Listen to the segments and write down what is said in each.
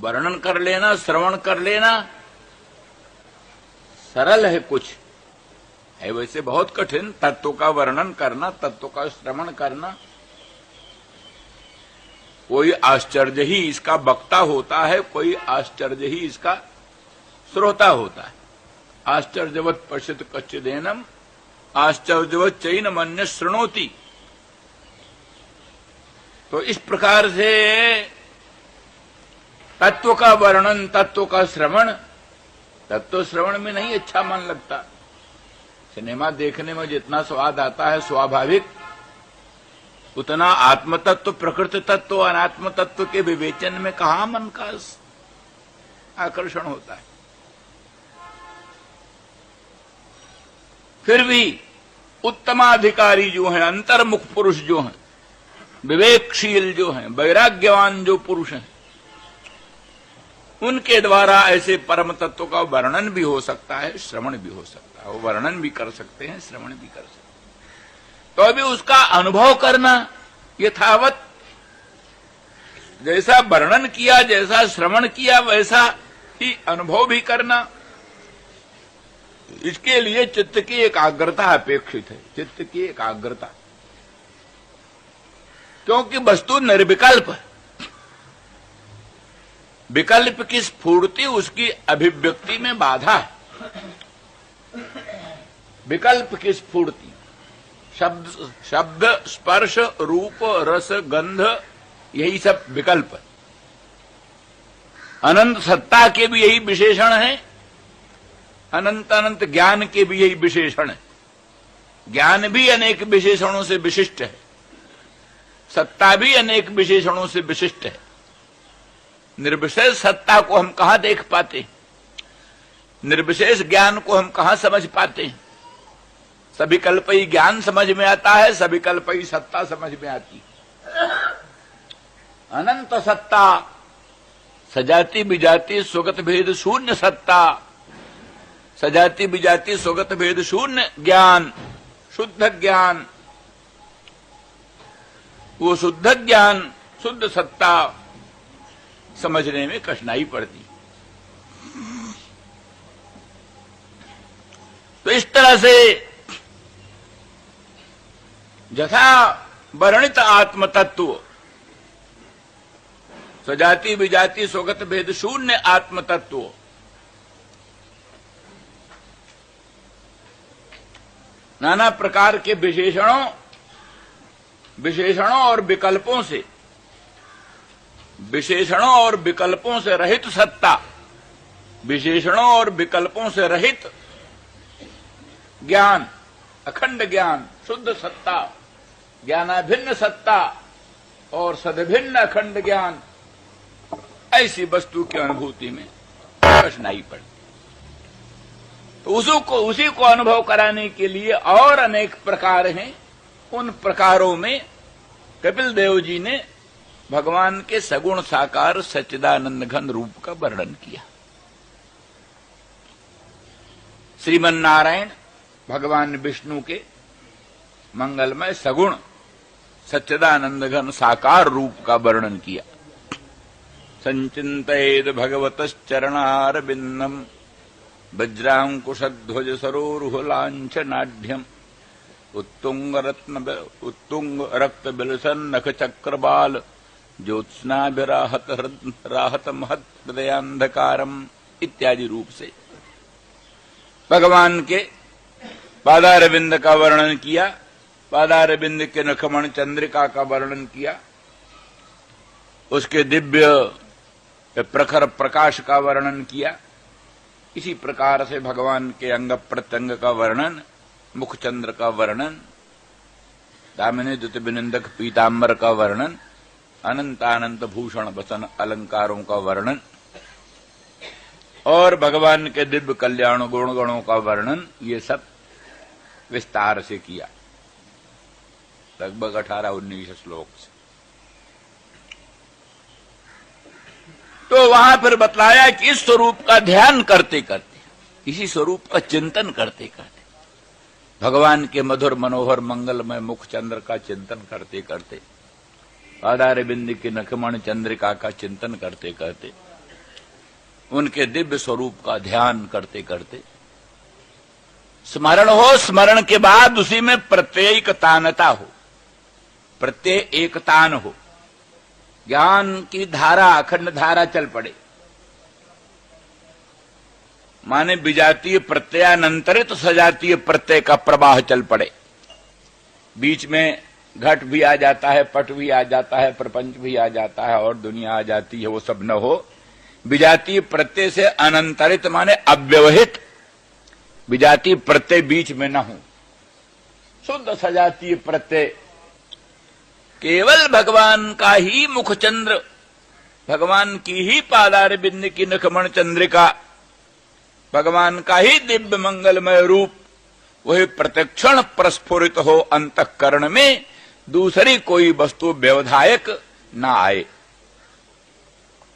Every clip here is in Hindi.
वर्णन कर लेना, श्रवण कर लेना सरल है, कुछ है वैसे बहुत कठिन। तत्व का वर्णन करना, तत्व का श्रवण करना, कोई आश्चर्य ही इसका वक्ता होता है, कोई आश्चर्य ही इसका श्रोता होता है। आश्चर्यवत पश्यत कच्चिदेनम आश्चर्यवत चैन मन्य शृणोति। तो इस प्रकार से तत्व का वर्णन, तत्व का श्रवण, तत्व श्रवण में नहीं अच्छा मन लगता। सिनेमा देखने में जितना स्वाद आता है स्वाभाविक, उतना आत्म तत्व, प्रकृति तत्व, अनात्म तत्व के विवेचन में कहां मन का आकर्षण होता है। फिर भी उत्तमाधिकारी जो हैं, अंतर्मुख पुरुष जो हैं, विवेकशील जो हैं, वैराग्यवान जो पुरुष हैं, उनके द्वारा ऐसे परम तत्व का वर्णन भी हो सकता है, श्रवण भी हो सकता है। वो वर्णन भी कर सकते हैं, श्रवण भी कर सकते हैं। तो अभी उसका अनुभव करना, यथावत जैसा वर्णन किया, जैसा श्रवण किया, वैसा ही अनुभव भी करना, इसके लिए चित्त की एकाग्रता अपेक्षित है। चित्त की एकाग्रता, क्योंकि वस्तु निर्विकल्प है। विकल्प की स्फूर्ति उसकी अभिव्यक्ति में बाधा है। विकल्प की स्फूर्ति, शब्द स्पर्श रूप रस गंध, यही सब विकल्प है। अनंत सत्ता के भी यही विशेषण है, अनंत अनंत ज्ञान के भी यही विशेषण है। ज्ञान भी अनेक विशेषणों से विशिष्ट है, सत्ता भी अनेक विशेषणों से विशिष्ट है। निर्विशेष सत्ता को हम कहां देख पाते, निर्विशेष ज्ञान को हम कहां समझ पाते हैं। सविकल्पी ज्ञान समझ में आता है, सविकल्पी सत्ता समझ में आती है। अनंत सत्ता, सजाति विजाति स्वगत भेद शून्य सत्ता, सजाति विजाति स्वगत भेद शून्य ज्ञान, शुद्ध ज्ञान, वो शुद्ध ज्ञान, शुद्ध सत्ता समझने में कठिनाई पड़ती। तो इस तरह से यथा वर्णित आत्म तत्व, सजाति विजाति स्वगत भेद शून्य आत्म तत्व, नाना प्रकार के विशेषणों और विकल्पों से, विशेषणों और विकल्पों से रहित सत्ता, विशेषणों और विकल्पों से रहित ज्ञान, अखंड ज्ञान, शुद्ध सत्ता, ज्ञानाभिन्न सत्ता और सदभिन्न अखंड ज्ञान, ऐसी वस्तु की अनुभूति में कठिनाई पड़ती। तो उसी को अनुभव कराने के लिए और अनेक प्रकार हैं। उन प्रकारों में कपिल देव जी ने भगवान के सगुण साकार सच्चिदानंद घन रूप का वर्णन किया। श्रीमन नारायण भगवान विष्णु के मंगलमय सगुण सच्चिदानंद घन साकार रूप का वर्णन किया। संचिंतयेद भगवतश्चरणारविंदम वज्रांकुशध्वज सरोरुहलांछनाढ्यम उत्तुंग रक्त बिलसन नख चक्रबाल ज्योत्स्नाभिराहत महत हृदयांधकारम इत्यादि रूप से भगवान के पादारविंद का वर्णन किया। पादारविंद के नखमण चंद्रिका का वर्णन किया। उसके दिव्य प्रखर प्रकाश का वर्णन किया। इसी प्रकार से भगवान के अंग प्रत्यंग का वर्णन, मुखचंद्र का वर्णन, दामिनी द्युति विनिंदक पीतांबर का वर्णन, अनंतानंत भूषण वसन अलंकारों का वर्णन और भगवान के दिव्य कल्याण गुण गणों का वर्णन, ये सब विस्तार से किया, लगभग 18-19 श्लोक से। तो वहां फिर बतलाया कि इस स्वरूप का ध्यान करते करते, इसी स्वरूप का चिंतन करते करते, भगवान के मधुर मनोहर मंगलमय मुख चंद्र का चिंतन करते करते, पादारविंद के नखमण चंद्रिका का चिंतन करते करते उनके दिव्य स्वरूप का ध्यान करते करते स्मरण हो, स्मरण के बाद उसी में प्रत्येकतानता हो, प्रत्यय एकतान हो, ज्ञान की धारा अखंड धारा चल पड़े। माने विजातीय प्रत्ययानंतरित सजातीय प्रत्यय का प्रवाह चल पड़े। बीच में घट भी आ जाता है, पट भी आ जाता है, प्रपंच भी आ जाता है और दुनिया आ जाती है, वो सब न हो। विजातीय प्रत्यय से अनंतरित माने अव्यवहित विजातीय प्रत्यय बीच में न हो, शुद्ध सजातीय प्रत्यय केवल भगवान का ही मुखचंद्र, भगवान की ही पादार बिंद की नखमण चंद्रिका, भगवान का ही दिव्य मंगलमय रूप वही प्रत्यक्षण प्रस्फुरित हो अंतःकरण में, दूसरी कोई वस्तु व्यवधायक ना आए।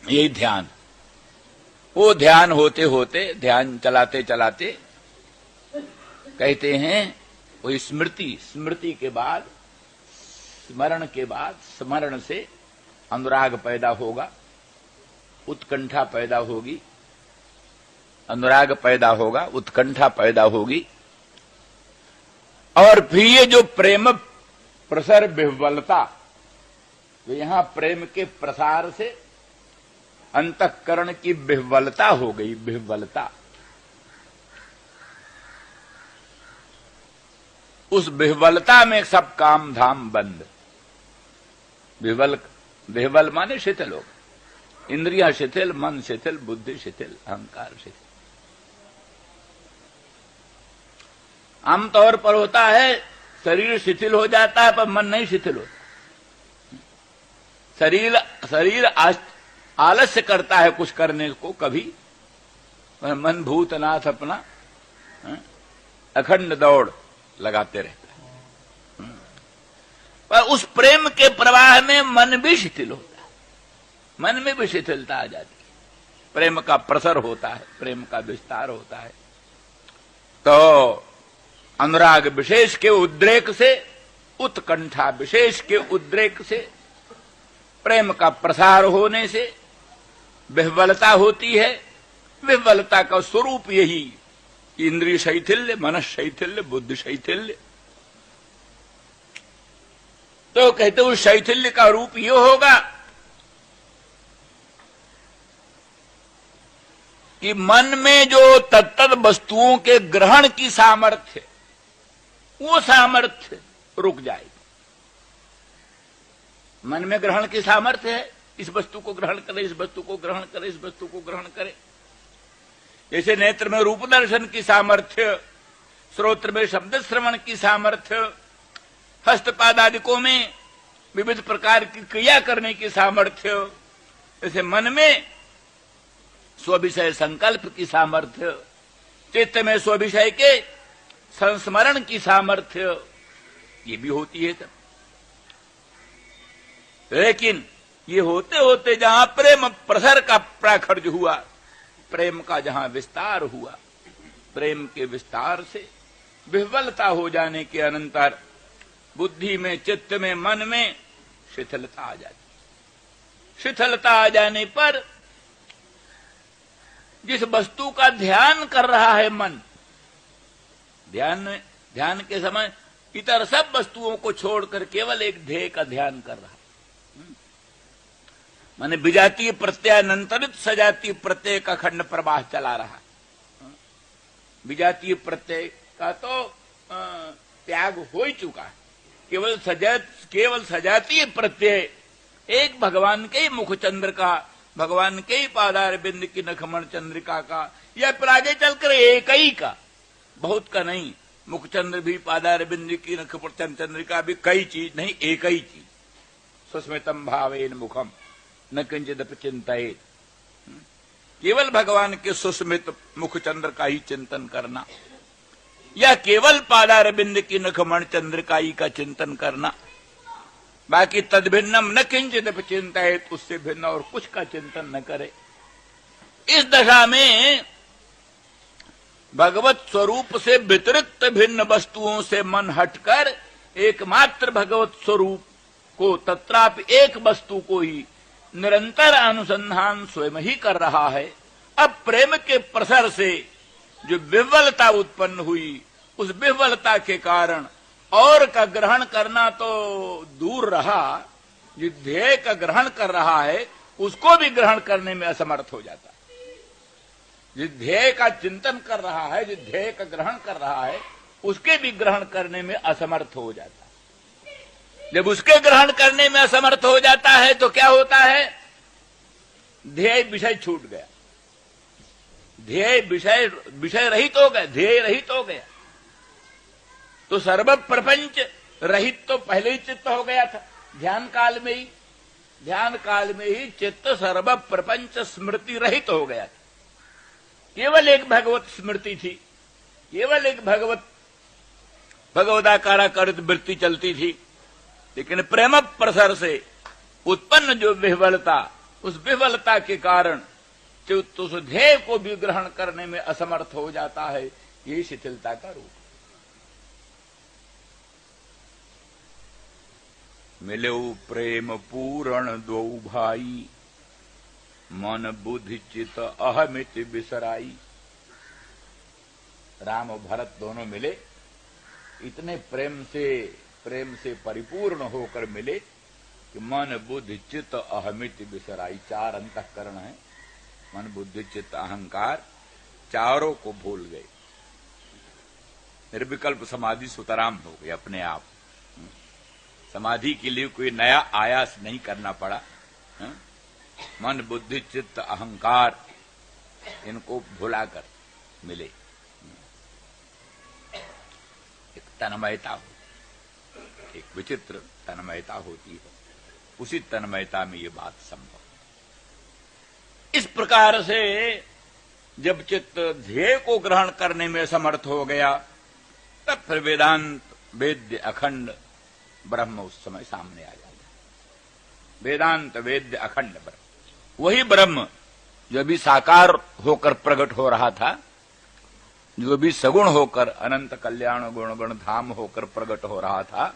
यही ध्यान। वो ध्यान होते होते, ध्यान चलाते चलाते कहते हैं वो स्मृति, स्मृति के बाद, स्मरण के बाद, स्मरण से अनुराग पैदा होगा, उत्कंठा पैदा होगी, अनुराग पैदा होगा, उत्कंठा पैदा होगी, और फिर ये जो प्रेम प्रसर विह्वलता, तो यहां प्रेम के प्रसार से अंतःकरण की विह्वलता हो गई, विह्वलता। उस विह्वलता में सब काम धाम बंद। विह्वल माने शिथिल हो, इंद्रियां शिथिल, मन शिथिल, बुद्धि शिथिल, अहंकार शिथिल। आमतौर पर होता है शरीर शिथिल हो जाता है पर मन नहीं शिथिल होता। शरीर आलस्य करता है कुछ करने को कभी, पर मन भूतनाथ अपना अखंड दौड़ लगाते रहता है। पर उस प्रेम के प्रवाह में मन भी शिथिल होता है, मन में भी शिथिलता आ जाती है। प्रेम का प्रसर होता है, प्रेम का विस्तार होता है, तो अनुराग विशेष के उद्रेक से, उत्कंठा विशेष के उद्रेक से, प्रेम का प्रसार होने से विह्वलता होती है। विह्वलता का स्वरूप यही इंद्रिय शैथिल्य, मनस शैथिल्य, बुद्धि शैथिल्य। तो कहते उस शैथिल्य का रूप ये होगा कि मन में जो तत्त वस्तुओं के ग्रहण की सामर्थ्य, वो सामर्थ्य रुक जाएगी। मन में ग्रहण की सामर्थ्य है, इस वस्तु को ग्रहण करे, इस वस्तु को ग्रहण करे, इस वस्तु को ग्रहण करे। जैसे नेत्र में रूप दर्शन की सामर्थ्य, श्रोत्र में शब्द श्रवण की सामर्थ्य, हस्तपादादिकों में विविध प्रकार की क्रिया करने की सामर्थ्य, जैसे मन में स्वविषय संकल्प की सामर्थ्य, चित्त में स्वविषय के संस्मरण की सामर्थ्य, ये भी होती है तब। लेकिन ये होते होते जहां प्रेम प्रसर का प्राखर्ज हुआ, प्रेम का जहां विस्तार हुआ, प्रेम के विस्तार से विह्वलता हो जाने के अनंतर बुद्धि में, चित्त में, मन में शिथिलता आ जाती। शिथिलता आ जाने पर जिस वस्तु का ध्यान कर रहा है मन, ध्यान के समय इतर सब वस्तुओं को छोड़कर केवल एक ध्येय का ध्यान कर रहा है। माने विजातीय प्रत्ययानंतरित सजातीय प्रत्यय का खंड प्रवाह चला रहा है। विजातीय प्रत्यय का तो त्याग हो ही चुका है। केवल सजातीय प्रत्यय एक भगवान के ही मुखचंद्र का, भगवान के ही पादार बिंद की नखमण चंद्रिका का, या फिर आगे चलकर एक ही का, बहुत का नहीं। मुखचंद्र भी, पादार बिंद की नखमण चंद्रिका भी, कई चीज नहीं, एक ही चीज। सुस्मितम भावेन मुखम न किंचिदप चिंतयेत। केवल भगवान के सुस्मित मुखचंद्र का ही चिंतन करना, या केवल पादार बिंद की नखमण चंद्रिकाई का चिंतन करना, बाकी तद्भिन्नम न किंचिदप चिंतयेत, उससे भिन्न और कुछ का चिंतन न करे। इस दशा में भगवत स्वरूप से व्यतिरिक्त भिन्न वस्तुओं से मन हटकर एकमात्र भगवत स्वरूप को, तत्रापि एक वस्तु को ही निरंतर अनुसंधान स्वयं ही कर रहा है। अब प्रेम के प्रसर से जो विह्वलता उत्पन्न हुई, उस विह्वलता के कारण और का ग्रहण करना तो दूर रहा, जो ध्येय का ग्रहण कर रहा है उसको भी ग्रहण करने में असमर्थ हो जाता है। जिस ध्येय का चिंतन कर रहा है, जिस ध्येय का ग्रहण कर रहा है, उसके भी ग्रहण करने में असमर्थ हो जाता है। जब उसके ग्रहण करने में असमर्थ हो जाता है तो क्या होता है? ध्येय विषय छूट गया, ध्येय विषय रहित हो गया, ध्येय रहित हो गया। तो सर्व प्रपंच रहित तो पहले ही चित्त हो गया था, ध्यान काल में ही, ध्यान काल में ही चित्त सर्व प्रपंच स्मृति रहित हो गया था। केवल एक भगवत स्मृति थी, केवल एक भगवदाकाराकृत वृत्ति चलती थी। लेकिन प्रेम प्रसर से उत्पन्न जो विह्वलता, उस विह्वलता के कारण चित्त उस ध्येय को भी ग्रहण करने में असमर्थ हो जाता है। यही शिथिलता का रूप। मिलो प्रेम पूर्ण दो भाई, मन बुद्धि चित अहमित बिसराई। राम और भरत दोनों मिले, इतने प्रेम से परिपूर्ण होकर मिले कि मन बुद्धि चित अहमित बिसराई। चार अंतःकरण है, मन बुद्धि चित्त अहंकार, चारों को भूल गए। निर्विकल्प समाधि सुतराम हो गई अपने आप। समाधि के लिए कोई नया आयास नहीं करना पड़ा। मन बुद्धि चित्त अहंकार, इनको भुलाकर मिले। एक तन्मयता हो, एक विचित्र तन्मयता होती है। उसी तन्मयता में ये बात संभव। इस प्रकार से जब चित्त ध्येय को ग्रहण करने में समर्थ हो गया, तब फिर वेदांत वेद्य अखंड ब्रह्म उस समय सामने आ जाता। वेदांत वेद्य अखंड ब्रह्म, वही ब्रह्म जो भी साकार होकर प्रकट हो रहा था, जो भी सगुण होकर अनंत कल्याण गुण गण धाम होकर प्रकट हो रहा था,